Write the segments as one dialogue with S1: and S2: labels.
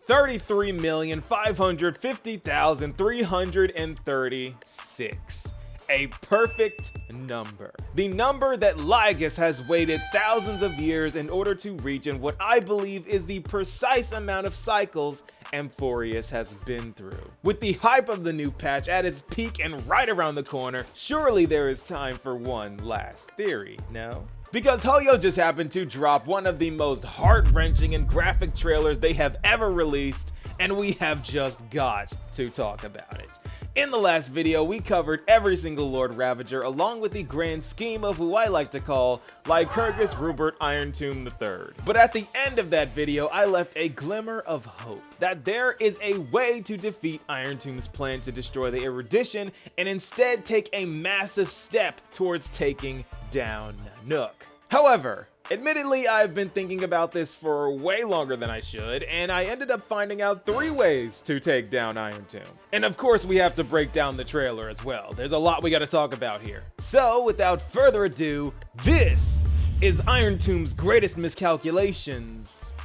S1: 33,550,336. A perfect number. The number that Lygus has waited thousands of years in order to reach, and what I believe is the precise amount of cycles Amphoreus has been through. With the hype of the new patch at its peak and right around the corner, surely there is time for one last theory, no? Because Hoyo just happened to drop one of the most heart-wrenching and graphic trailers they have ever released, and we have just got to talk about it. In the last video, we covered every single Lord Ravager along with the grand scheme of who I like to call Lygus Rupert Irontomb III. But at the end of that video, I left a glimmer of hope that there is a way to defeat Irontomb's plan to destroy the Erudition and instead take a massive step towards taking down Nook. However, admittedly, I've been thinking about this for way longer than I should, and I ended up finding out 3 ways to take down Irontomb. And of course, we have to break down the trailer as well. There's a lot we gotta talk about here. So, without further ado, this is Irontomb's greatest miscalculations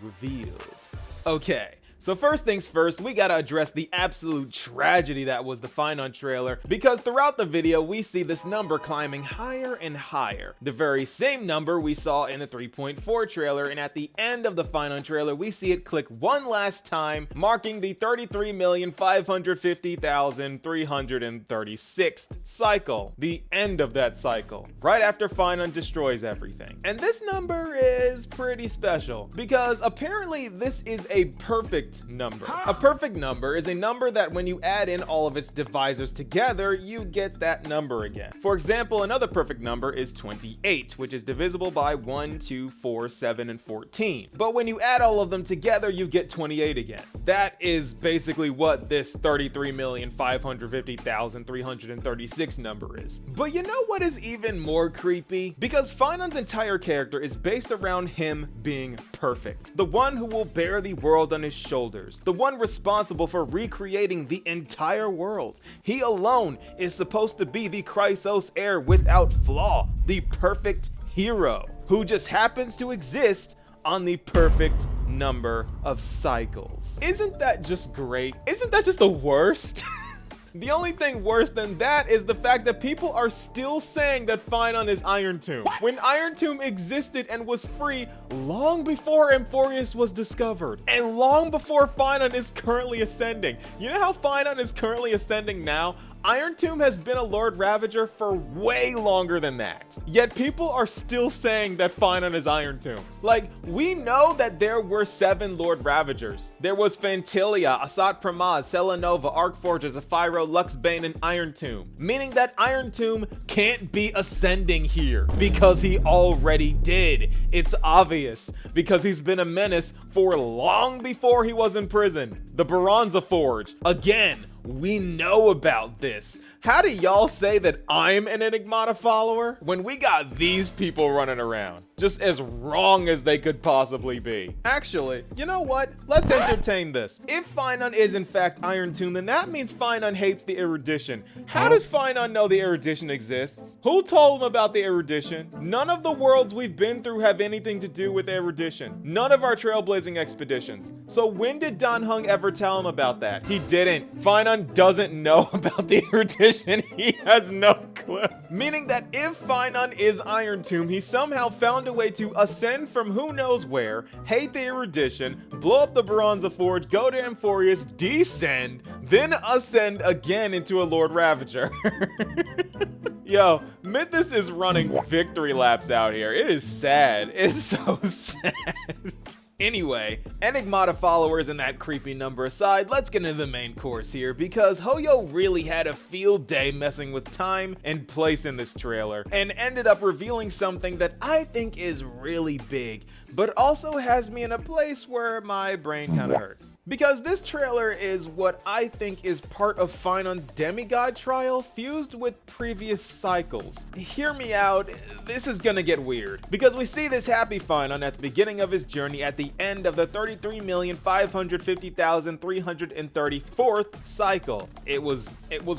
S1: revealed. Okay. So first things first, we gotta address the absolute tragedy that was the Phainon trailer, because throughout the video we see this number climbing higher and higher. The very same number we saw in the 3.4 trailer, and at the end of the Phainon trailer we see it click one last time, marking the 33,550,336th cycle. The end of that cycle, right after Phainon destroys everything. And this number is pretty special, because apparently this is a perfect number. A perfect number is a number that when you add in all of its divisors together, you get that number again. For example, another perfect number is 28, which is divisible by 1, 2, 4, 7, and 14. But when you add all of them together, you get 28 again. That is basically what this 33,550,336 number is. But you know what is even more creepy? Because Phainon's entire character is based around him being perfect. The one who will bear the world on his shoulders. The one responsible for recreating the entire world. He alone is supposed to be the Chrysos heir without flaw, the perfect hero, who just happens to exist on the perfect number of cycles. Isn't that just great? Isn't that just the worst? The only thing worse than that is the fact that people are still saying that Phainon is Irontomb, when Irontomb existed and was free long before Amphoreus was discovered, and long before Phainon is currently ascending. You know how Phainon is currently ascending now? Irontomb has been a Lord Ravager for way longer than that. Yet people are still saying that Phainon is Irontomb. Like, we know that there were 7 Lord Ravagers. There was Phantilia, Asat Pramad, Selenova, Arcforger, Zephyro, Luxbane, and Irontomb. Meaning that Irontomb can't be ascending here, because he already did. It's obvious, because he's been a menace for long before he was imprisoned. The Baronza Forge, again, we know about this. How do y'all say that I'm an enigmata follower when we got these people running around? Just as wrong as they could possibly be. Actually, you know what? Let's entertain this. If Phainon is in fact Irontomb, then that means Phainon hates the Erudition. How does Phainon know the Erudition exists? Who told him about the Erudition? None of the worlds we've been through have anything to do with Erudition. None of our trailblazing expeditions. So when did Dan Heng ever tell him about that? He didn't. Phainon doesn't know about the Erudition. He has no clue. Meaning that if Phainon is Irontomb, he somehow found a way to ascend from who knows where, hate the Erudition, blow up the Baronza Forge, go to Amphoreus, descend, then ascend again into a Lord Ravager. Yo, Mythos is running victory laps out here. It is sad. It's so sad. Anyway, enigmata followers and that creepy number aside, let's get into the main course here, because Hoyo really had a field day messing with time and place in this trailer, and ended up revealing something that I think is really big, but also has me in a place where my brain kinda hurts. Because this trailer is what I think is part of Phainon's demigod trial fused with previous cycles. Hear me out, this is gonna get weird, because we see this happy Phainon at the beginning of his journey at the end of the 33,550,334th cycle. It was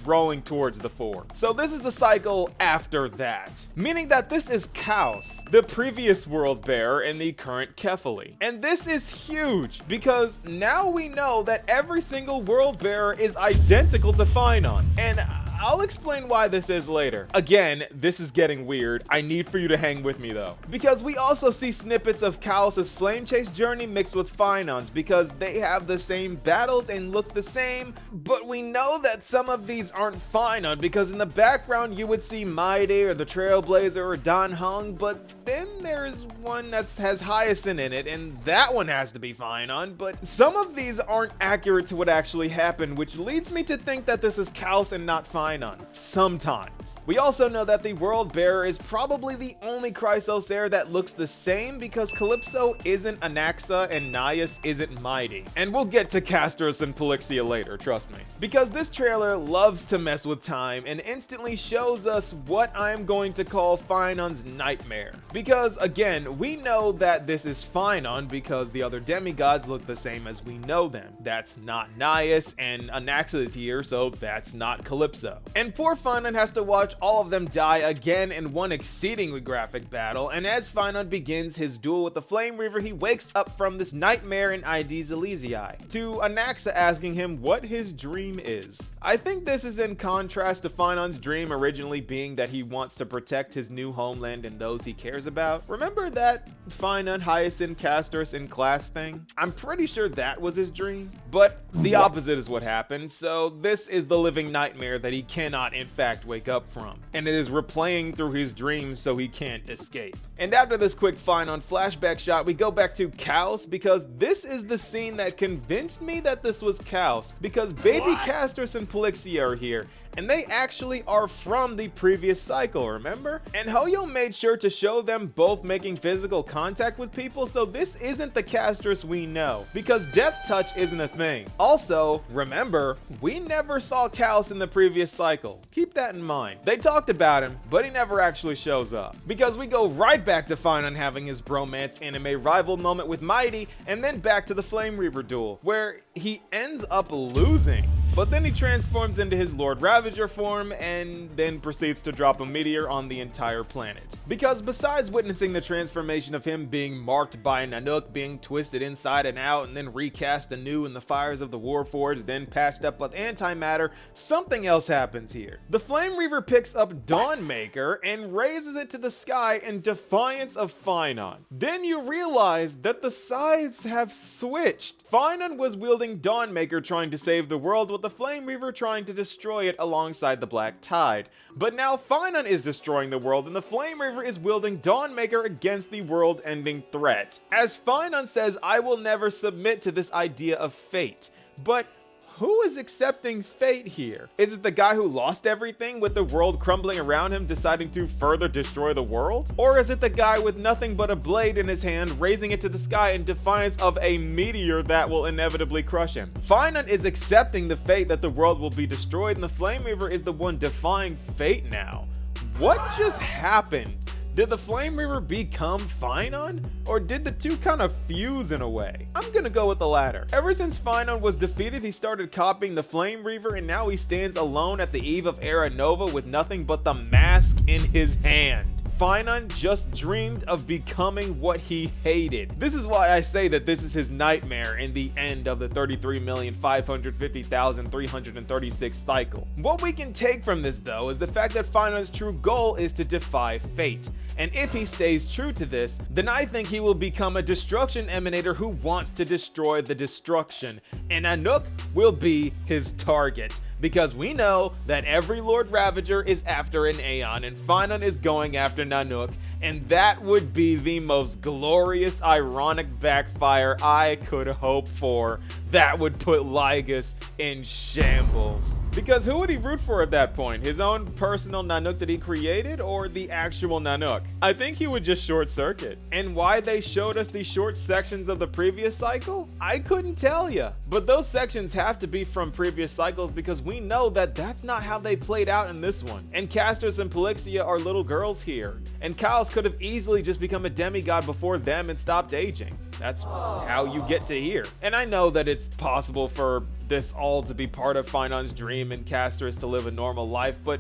S1: rolling towards the 4. So this is the cycle after that, meaning that this is Chaos, the previous world bearer in the current Kefali. And this is huge because now we know that every single world bearer is identical to Phainon. And I'll explain why this is later. Again, this is getting weird. I need for you to hang with me though. Because we also see snippets of Chaos's flame chase journey mixed with Phainon's because they have the same battles and look the same, but we know that some of these aren't Phainon because in the background you would see Mighty or the Trailblazer or Dan Heng, but then there's one that has Hyacinth in it and that one has to be Phainon, but some of these aren't accurate to what actually happened, which leads me to think that this is Chaos and not Phainon. Sometimes. We also know that the World Bearer is probably the only Chrysos heir that looks the same because Calypso isn't Anaxa and Naias isn't Mighty. And we'll get to Castros and Polixia later, trust me. Because this trailer loves to mess with time and instantly shows us what I'm going to call Phainon's nightmare. Because again, we know that this is Phainon because the other demigods look the same as we know them. That's not Naias and Anaxa is here, so that's not Calypso. And poor Phainon has to watch all of them die again in one exceedingly graphic battle, and as Phainon begins his duel with the Flame Reaver, he wakes up from this nightmare in Ides Elysiae, to Anaxa asking him what his dream is. I think this is in contrast to Phainon's dream originally being that he wants to protect his new homeland and those he cares about. Remember that Phainon, Hyacinth, Castros, and class thing? I'm pretty sure that was his dream, but the opposite is what happened, so this is the living nightmare that he cannot in fact wake up from, and it is replaying through his dreams so he can't escape. And after this quick Phainon flashback shot, we go back to Chaos because this is the scene that convinced me that this was Chaos, because baby Castros and Polixia are here, and they actually are from the previous cycle, remember? And Hoyo made sure to show them both making physical contact with people, so this isn't the Castros we know, because death touch isn't a thing. Also, remember, we never saw Chaos in the previous cycle. Keep that in mind. They talked about him, but he never actually shows up. Because we go right back to Phainon having his bromance anime rival moment with Mighty, and then back to the Flame Reaver duel, where he ends up losing. But then he transforms into his Lord Ravager form and then proceeds to drop a meteor on the entire planet. Because besides witnessing the transformation of him being marked by Nanook being twisted inside and out and then recast anew in the fires of the Warforged, then patched up with antimatter, something else happens here. The Flame Reaver picks up Dawnmaker and raises it to the sky in defiance of Phainon. Then you realize that the sides have switched. Phainon was wielding Dawnmaker trying to save the world with the Flame Reaver trying to destroy it alongside the Black Tide. But now Phainon is destroying the world and the Flame Reaver is wielding Dawnmaker against the world-ending threat. As Phainon says, I will never submit to this idea of fate. But who is accepting fate here? Is it the guy who lost everything with the world crumbling around him deciding to further destroy the world? Or is it the guy with nothing but a blade in his hand raising it to the sky in defiance of a meteor that will inevitably crush him? Phainon is accepting the fate that the world will be destroyed and the Flame Reaver is the one defying fate now. What just happened? Did the Flame Reaver become Phainon? Or did the two kind of fuse in a way? I'm gonna go with the latter. Ever since Phainon was defeated, he started copying the Flame Reaver and now he stands alone at the eve of Era Nova with nothing but the mask in his hand. Phainon just dreamed of becoming what he hated. This is why I say that this is his nightmare in the end of the 33,550,336 cycle. What we can take from this though is the fact that Phainon's true goal is to defy fate. And if he stays true to this, then I think he will become a destruction emanator who wants to destroy the destruction, and Nanook will be his target. Because we know that every Lord Ravager is after an Aeon, and Phainon is going after Nanook, and that would be the most glorious, ironic backfire I could hope for. That would put Lygus in shambles. Because who would he root for at that point? His own personal Nanook that he created, or the actual Nanook? I think he would just short circuit. And why they showed us the short sections of the previous cycle? I couldn't tell ya. But those sections have to be from previous cycles because we know that that's not how they played out in this one. And Castros and Polixia are little girls here. And Chaos could have easily just become a demigod before them and stopped aging. That's how you get to here. And I know that it's possible for this all to be part of Phainon's dream and Castros to live a normal life, but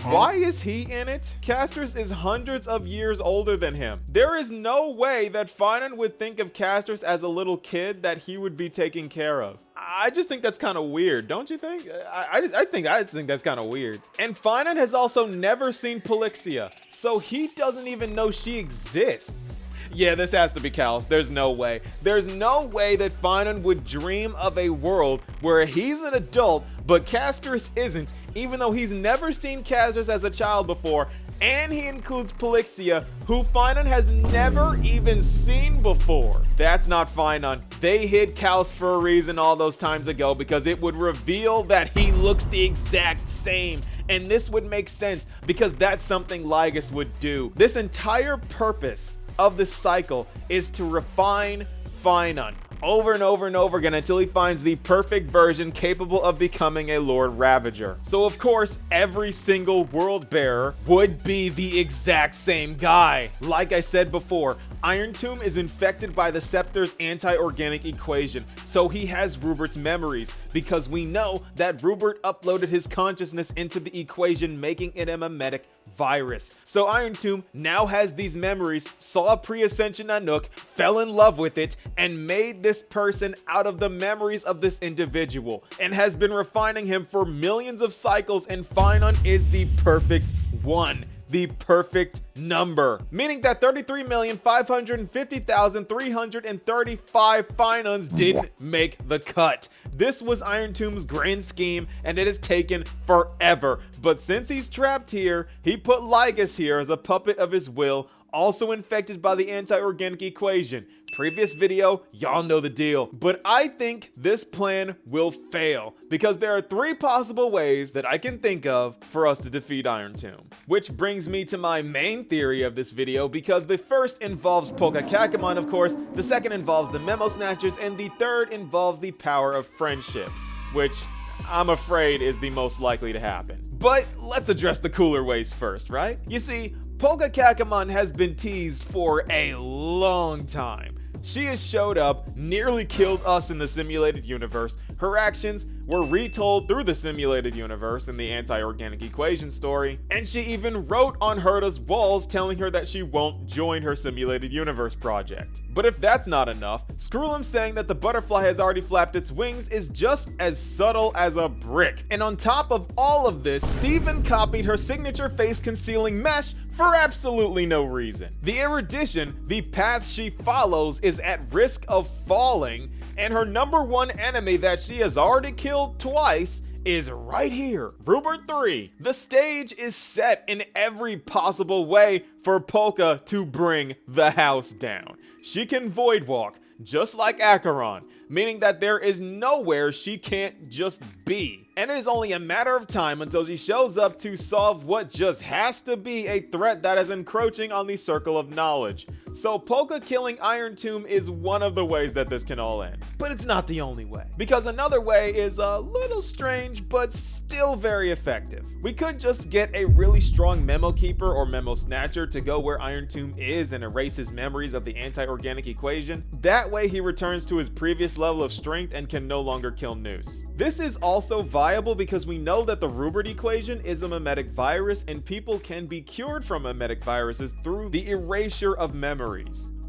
S1: Why is he in it? Castorus is hundreds of years older than him. There is no way that Phainon would think of Castorus as a little kid that he would be taking care of. I just think that's kind of weird, don't you think? I think that's kind of weird. And Phainon has also never seen Polixia, so he doesn't even know she exists. Yeah, this has to be Callus. There's no way. There's no way that Phainon would dream of a world where he's an adult, but Castorus isn't, even though he's never seen Castorus as a child before, and he includes Polixia, who Phainon has never even seen before. That's not Phainon. They hid Callus for a reason all those times ago, because it would reveal that he looks the exact same. And this would make sense, because that's something Lygus would do. This entire purpose of this cycle is to refine Phainon over and over and over again until he finds the perfect version capable of becoming a Lord Ravager. So of course, every single world bearer would be the exact same guy. Like I said before, Irontomb is infected by the Scepter's anti-organic equation, so he has Rupert's memories, because we know that Rupert uploaded his consciousness into the equation, making it a mimetic virus. So Irontomb now has these memories, saw a pre-ascension Nanook, fell in love with it, and made this person out of the memories of this individual, and has been refining him for millions of cycles, and Phainon is the perfect one. The perfect number, meaning that 33,550,335 Phainons didn't make the cut. This was Irontomb's grand scheme, and it has taken forever. But since he's trapped here, he put Lygus here as a puppet of his will, also infected by the anti-organic equation. Previous video, y'all know the deal. But I think this plan will fail, because there are 3 possible ways that I can think of for us to defeat Irontomb. Which brings me to my main theory of this video, because the first involves Polka Kakamon, of course, the second involves the Memo Snatchers, and the third involves the power of friendship, which I'm afraid is the most likely to happen. But let's address the cooler ways first, right? You see, Polka Kakamon has been teased for a long time. She has showed up, nearly killed us in the simulated universe. Her actions were retold through the simulated universe in the anti-organic equation story, and she even wrote on Herta's walls telling her that she won't join her simulated universe project. But if that's not enough, Skrullum saying that the butterfly has already flapped its wings is just as subtle as a brick. And on top of all of this, Steven copied her signature face concealing mesh for absolutely no reason. The Erudition, the path she follows, is at risk of falling, and her #1 enemy that she has already killed twice is right here, Rupert 3. The stage is set in every possible way for Polka to bring the house down. She can void walk, just like Acheron, meaning that there is nowhere she can't just be. And it is only a matter of time until she shows up to solve what just has to be a threat that is encroaching on the circle of knowledge. So Polka killing Irontomb is one of the ways that this can all end. But it's not the only way, because another way is a little strange, but still very effective. We could just get a really strong Memo Keeper or Memo Snatcher to go where Irontomb is and erase his memories of the anti-organic equation. That way he returns to his previous level of strength and can no longer kill Nous. This is also viable because we know that the Rupert equation is a mimetic virus, and people can be cured from mimetic viruses through the erasure of memories.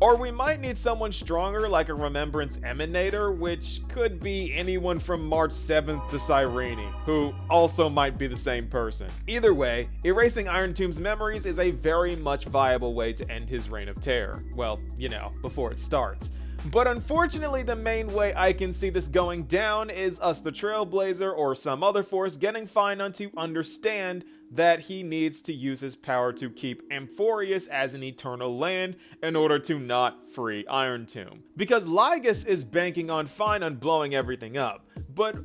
S1: Or we might need someone stronger like a Remembrance Emanator, which could be anyone from March 7th to Cyrene, who also might be the same person. Either way, erasing Irontomb's memories is a very much viable way to end his reign of terror. Well, you know, before it starts. But unfortunately, the main way I can see this going down is us, the Trailblazer, or some other force getting Phainon to understand that he needs to use his power to keep Amphoreus as an eternal land in order to not free Irontomb. Because Lygus is banking on Phainon blowing everything up. But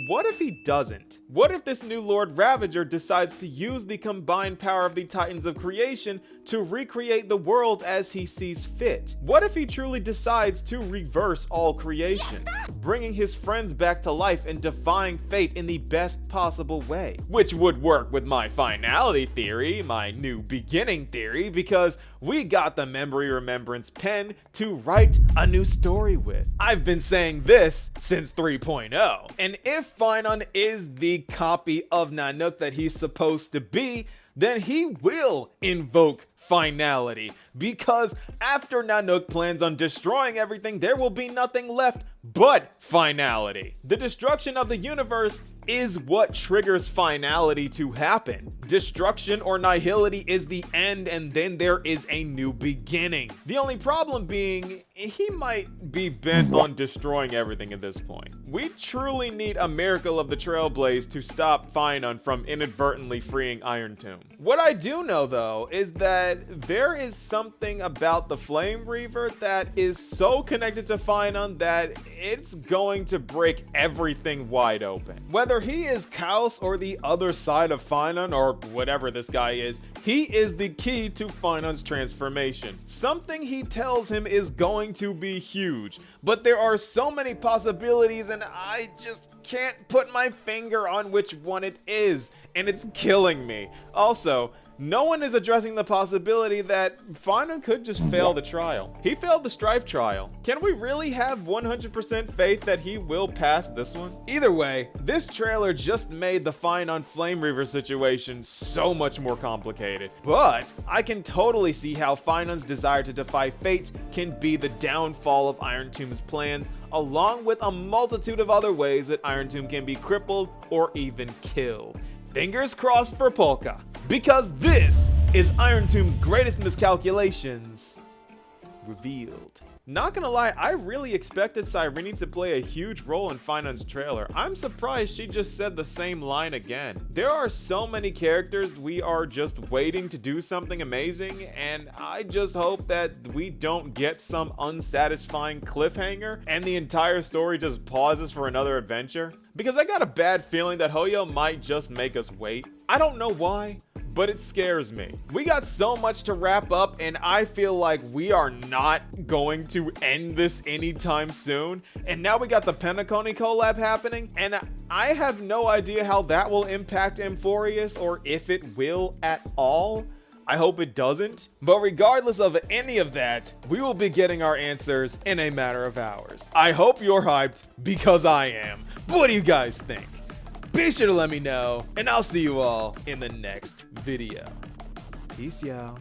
S1: what if he doesn't? What if this new Lord Ravager decides to use the combined power of the Titans of Creation to recreate the world as he sees fit? What if he truly decides to reverse all creation, bringing his friends back to life and defying fate in the best possible way? Which would work with my finality theory, my new beginning theory, because we got the Memory Remembrance pen to write a new story with. I've been saying this since 3.0, and if Phainon is the copy of Nanook that he's supposed to be, then he will invoke finality, because after Nanook plans on destroying everything, there will be nothing left but finality. The destruction of the universe is what triggers finality to happen. Destruction or nihility is the end, and then there is a new beginning. The only problem being, he might be bent on destroying everything at this point. We truly need a miracle of the Trailblaze to stop Phainon from inadvertently freeing Irontomb. What I do know though is that there is something about the Flame Reaver that is so connected to Phainon that it's going to break everything wide open. Whether he is Kaos or the other side of Phainon or whatever this guy is, he is the key to Phainon's transformation. Something he tells him is going to be huge, but there are so many possibilities and I just can't put my finger on which one it is, and it's killing me. Also, no one is addressing the possibility that Phainon could just fail the trial. He failed the Strife trial. Can we really have 100% faith that he will pass this one? Either way, this trailer just made the Phainon Flame Reaver situation so much more complicated. But I can totally see how Phainon's desire to defy fate can be the downfall of Irontomb's plans, along with a multitude of other ways that Irontomb can be crippled or even killed. Fingers crossed for Polka, because this is Irontomb's greatest miscalculations revealed. Not gonna lie, I really expected Cyrene to play a huge role in Phainon's trailer. I'm surprised she just said the same line again. There are so many characters we are just waiting to do something amazing, and I just hope that we don't get some unsatisfying cliffhanger and the entire story just pauses for another adventure. Because I got a bad feeling that Hoyo might just make us wait. I don't know why, but it scares me. We got so much to wrap up, and I feel like we are not going to end this anytime soon. And now we got the Penacony collab happening, and I have no idea how that will impact Amphoreus, or if it will at all. I hope it doesn't. But regardless of any of that, we will be getting our answers in a matter of hours. I hope you're hyped, because I am. What do you guys think? Be sure to let me know, and I'll see you all in the next video. Peace, y'all.